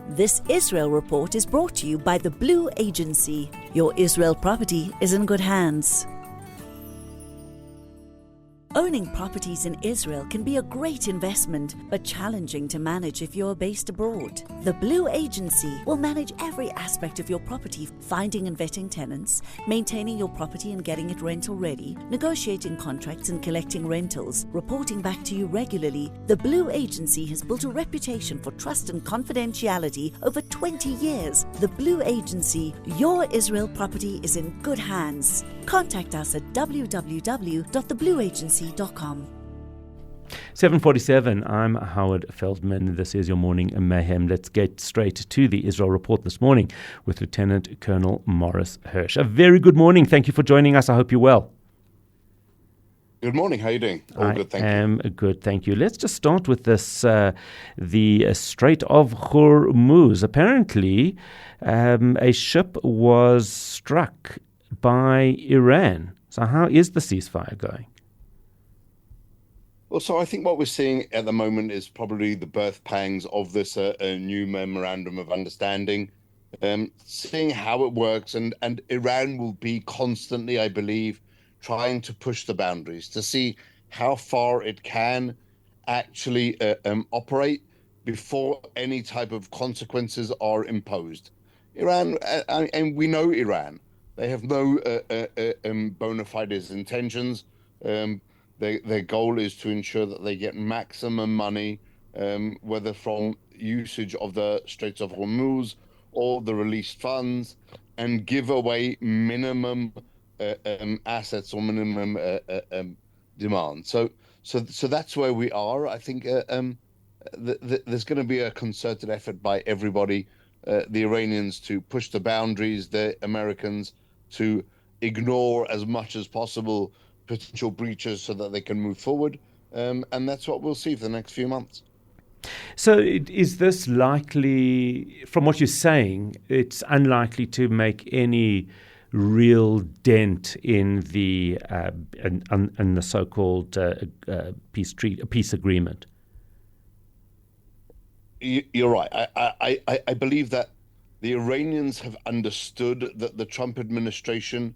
This Israel report is brought to you by the Blue Agency. Your Israel property is in good hands. Owning properties in Israel can be a great investment, but challenging to manage if you're based abroad. The Blue Agency will manage every aspect of your property, finding and vetting tenants, maintaining your property and getting it rental ready, negotiating contracts and collecting rentals, reporting back to you regularly. The Blue Agency has built a reputation for trust and confidentiality over 20 years. The Blue Agency, your Israel property is in good hands. Contact us at www.theblueagency.com. 7:47. I'm Howard Feldman. This is your Morning Mayhem. Let's get straight to the Israel report this morning with Lieutenant Colonel Maurice Hirsch. A very good morning. Thank you for joining us. I hope you're well. Good morning. How are you doing? All good, thank you. I am good, thank you. Let's just start with this, the Strait of Hormuz. Apparently, a ship was struck by Iran. So how is the ceasefire going? Well, so I think what we're seeing at the moment is probably the birth pangs of this new memorandum of understanding, seeing how it works. And Iran will be constantly, I believe, trying to push the boundaries to see how far it can actually operate before any type of consequences are imposed. Iran, and we know Iran, they have no bona fides intentions. Their goal is to ensure that they get maximum money, whether from usage of the Straits of Hormuz or the released funds, and give away minimum assets or minimum demand. So that's where we are. I think there's going to be a concerted effort by everybody, the Iranians to push the boundaries, the Americans to ignore as much as possible potential breaches so that they can move forward. And that's what we'll see for the next few months. So is this likely, from what you're saying, it's unlikely to make any real dent in the in the so-called peace agreement? You're right. I believe that the Iranians have understood that the Trump administration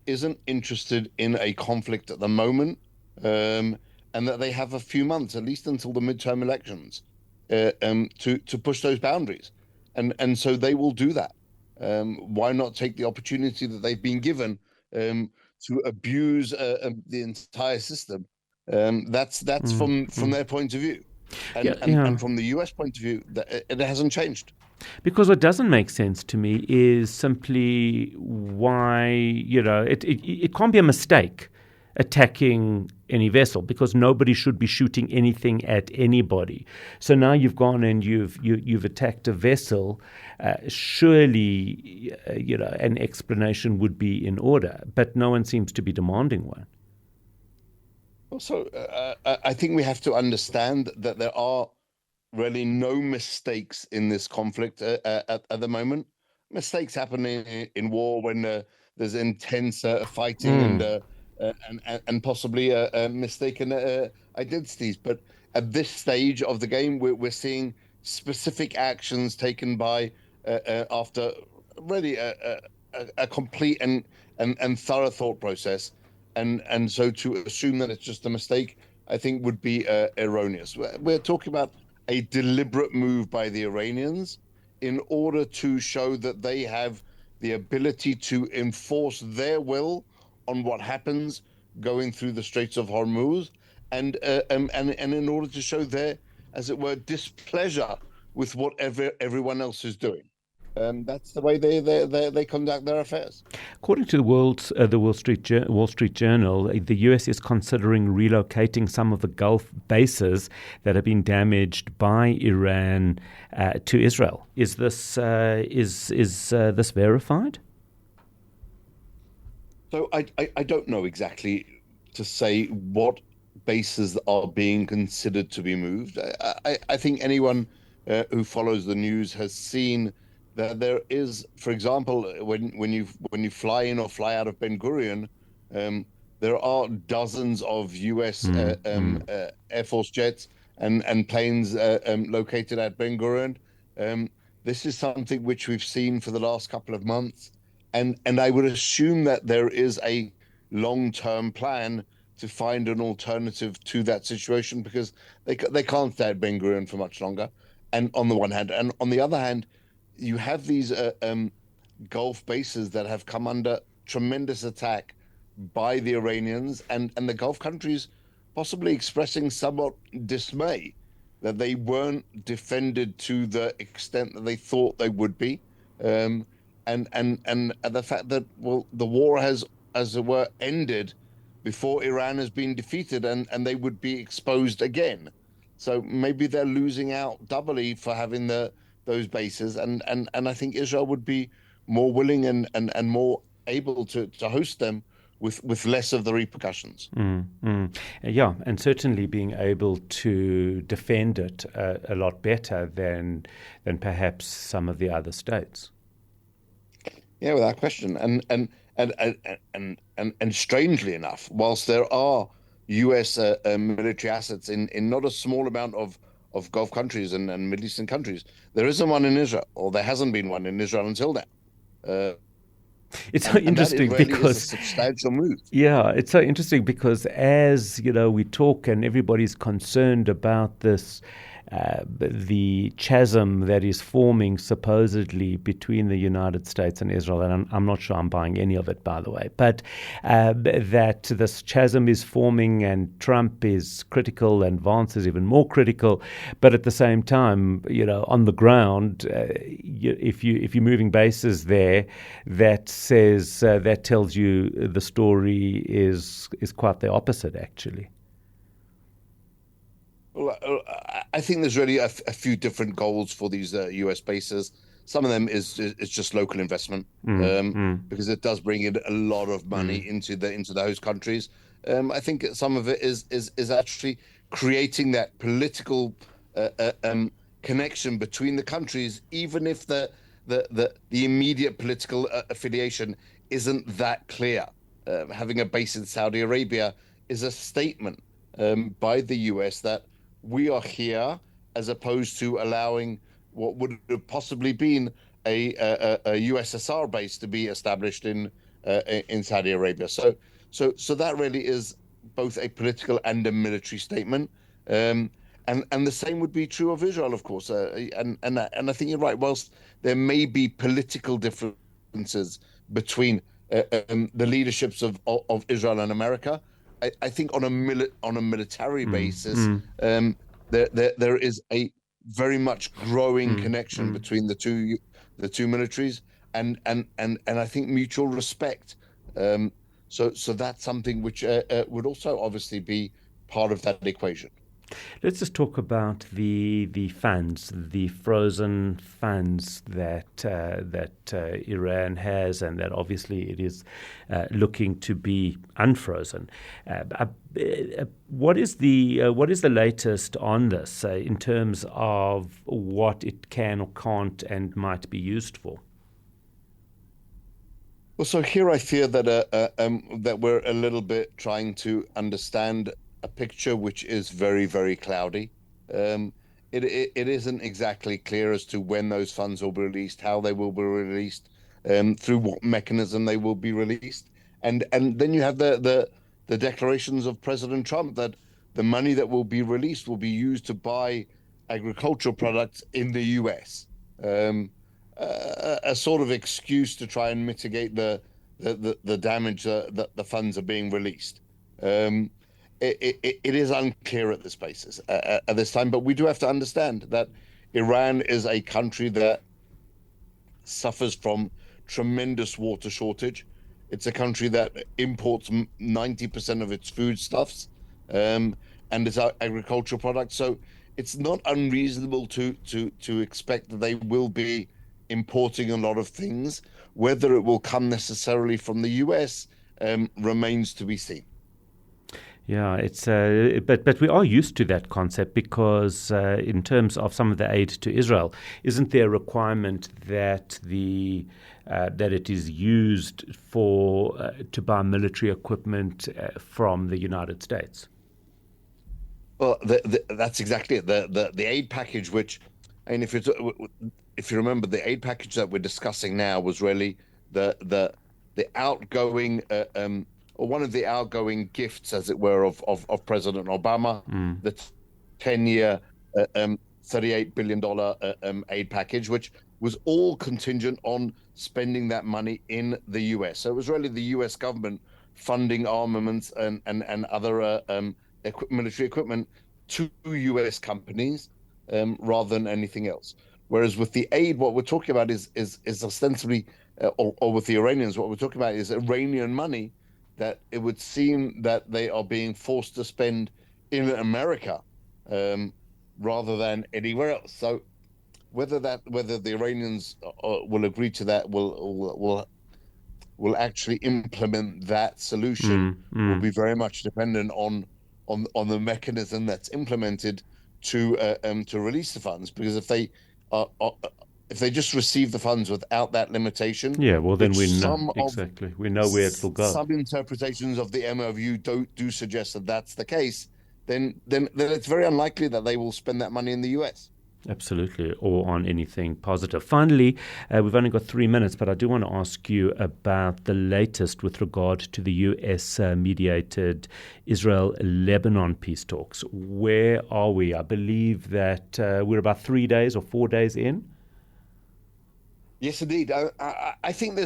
isn't interested in a conflict at the moment, and that they have a few months, at least until the midterm elections, to push those boundaries, and so they will do that. Why not take the opportunity that they've been given to abuse the entire system? That's from their point of view, and from the US point of view, it hasn't changed. Because what doesn't make sense to me is simply why, it can't be a mistake attacking any vessel, because nobody should be shooting anything at anybody. So now you've gone and you've attacked a vessel. Surely, an explanation would be in order, but no one seems to be demanding one. Also, I think we have to understand that there are really no mistakes in this conflict at the moment. Mistakes happen in war when there's intense fighting and possibly mistaken identities. But at this stage of the game, we're seeing specific actions taken by after really a complete and thorough thought process. And so to assume that it's just a mistake, I think would be erroneous. We're talking about a deliberate move by the Iranians in order to show that they have the ability to enforce their will on what happens going through the Straits of Hormuz, and in order to show their, as it were, displeasure with whatever everyone else is doing. That's the way they conduct their affairs. According to the Wall Street Journal, the U.S. is considering relocating some of the Gulf bases that have been damaged by Iran to Israel. Is this this verified? So I don't know exactly to say what bases are being considered to be moved. I think anyone who follows the news has seen that there is, for example, when you fly in or fly out of Ben Gurion, there are dozens of U.S. Air Force jets and planes located at Ben Gurion. This is something which we've seen for the last couple of months, and I would assume that there is a long-term plan to find an alternative to that situation, because they can't stay at Ben Gurion for much longer. And on the one hand, and on the other hand, you have these Gulf bases that have come under tremendous attack by the Iranians, and the Gulf countries possibly expressing somewhat dismay that they weren't defended to the extent that they thought they would be, and the fact that, well, the war has, as it were, ended before Iran has been defeated, and they would be exposed again. So maybe they're losing out doubly for having those bases, and I think Israel would be more willing and more able to host them with less of the repercussions. Yeah, and certainly being able to defend it a lot better than perhaps some of the other states. Yeah, without question. And strangely enough, whilst there are U.S. military assets in not a small amount of Gulf countries and Middle Eastern countries, there isn't one in Israel, or there hasn't been one in Israel until now. It's so interesting that really because is a substantial move. Yeah, it's so interesting because as we talk and everybody's concerned about this, the chasm that is forming supposedly between the United States and Israel, and I'm not sure I'm buying any of it, by the way, but that this chasm is forming and Trump is critical and Vance is even more critical, but at the same time, on the ground, if you're moving bases there, that tells you the story is quite the opposite, actually. Well, I think there's really a few different goals for these U.S. bases. Some of them is just local investment, because it does bring in a lot of money into the host countries. I think some of it is actually creating that political connection between the countries, even if the immediate political affiliation isn't that clear. Having a base in Saudi Arabia is a statement by the U.S. that we are here, as opposed to allowing what would have possibly been a USSR base to be established in Saudi Arabia. So that really is both a political and a military statement. And the same would be true of Israel, of course. And I think you're right. Whilst there may be political differences between the leaderships of Israel and America, I think on a military basis, there is a very much growing connection between the two militaries, and I think mutual respect. So that's something which would also obviously be part of that equation. Let's just talk about the funds, the frozen funds that Iran has, and that obviously it is looking to be unfrozen. What is the latest on this in terms of what it can or can't and might be used for? Well, so here I fear that that we're a little bit trying to understand a picture which is very, very cloudy. It isn't exactly clear as to when those funds will be released, how they will be released, through what mechanism they will be released, and then you have the declarations of President Trump that the money that will be released will be used to buy agricultural products in the U.S. A sort of excuse to try and mitigate the damage that the funds are being released. It is unclear at this basis at this time, but we do have to understand that Iran is a country that suffers from tremendous water shortage. It's a country that imports 90% of its foodstuffs and its agricultural products. So it's not unreasonable to expect that they will be importing a lot of things. Whether it will come necessarily from the US remains to be seen. Yeah, it's but we are used to that concept because in terms of some of the aid to Israel, isn't there a requirement that that it is used for to buy military equipment from the United States? Well, that's exactly it. The aid package, which, and if it's if you remember, the aid package that we're discussing now was really the outgoing or one of the outgoing gifts, as it were, of President Obama, the 10-year $38 billion aid package, which was all contingent on spending that money in the US. So it was really the US government funding armaments and other military equipment to US companies rather than anything else. Whereas with the aid, what we're talking about is ostensibly, or with the Iranians, what we're talking about is Iranian money that it would seem that they are being forced to spend in America rather than anywhere else. So whether the Iranians will agree to that, will actually implement that solution, will be very much dependent on the mechanism that's implemented to release the funds. Because if they just receive the funds without that limitation, well, then we know exactly. We know where it will go. Some interpretations of the MOU do suggest that that's the case. Then it's very unlikely that they will spend that money in the US. Absolutely, or on anything positive. Finally, we've only got 3 minutes, but I do want to ask you about the latest with regard to the US-mediated Israel-Lebanon peace talks. Where are we? I believe that we're about 3 days or 4 days in. Yes, indeed. I think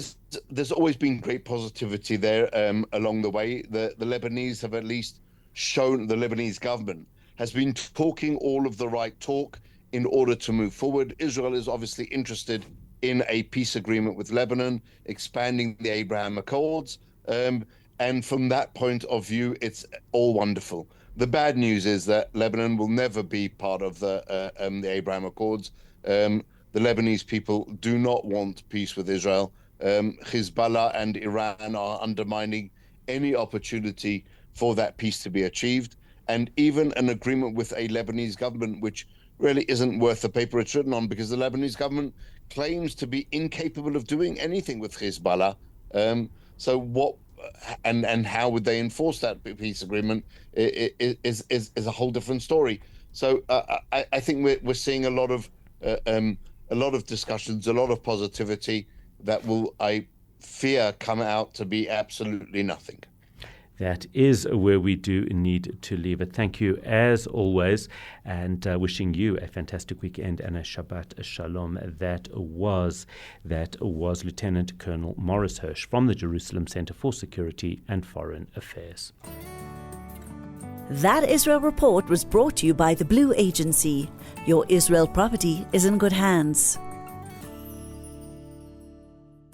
there's always been great positivity there along the way. The Lebanese have at least shown, the Lebanese government has been talking all of the right talk in order to move forward. Israel is obviously interested in a peace agreement with Lebanon, expanding the Abraham Accords. And from that point of view, it's all wonderful. The bad news is that Lebanon will never be part of the Abraham Accords. The Lebanese people do not want peace with Israel. Hezbollah and Iran are undermining any opportunity for that peace to be achieved. And even an agreement with a Lebanese government, which really isn't worth the paper it's written on, because the Lebanese government claims to be incapable of doing anything with Hezbollah. So what and how would they enforce that peace agreement is a whole different story. So I think we're seeing a lot of discussions, a lot of positivity that will, I fear, come out to be absolutely nothing. That is where we do need to leave it. Thank you, as always, and wishing you a fantastic weekend and a Shabbat Shalom. That was Lieutenant Colonel Maurice Hirsch from the Jerusalem Center for Security and Foreign Affairs. That Israel Report was brought to you by the Blue Agency. Your Israel property is in good hands.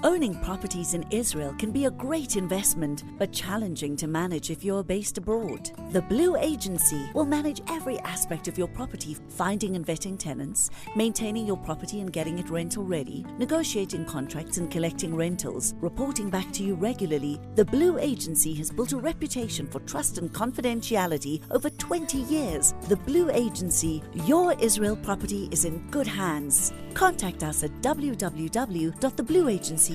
Owning properties in Israel can be a great investment, but challenging to manage if you're based abroad. The Blue Agency will manage every aspect of your property, finding and vetting tenants, maintaining your property and getting it rental ready, negotiating contracts and collecting rentals, reporting back to you regularly. The Blue Agency has built a reputation for trust and confidentiality over 20 years. The Blue Agency, your Israel property is in good hands. Contact us at www.theblueagency.com.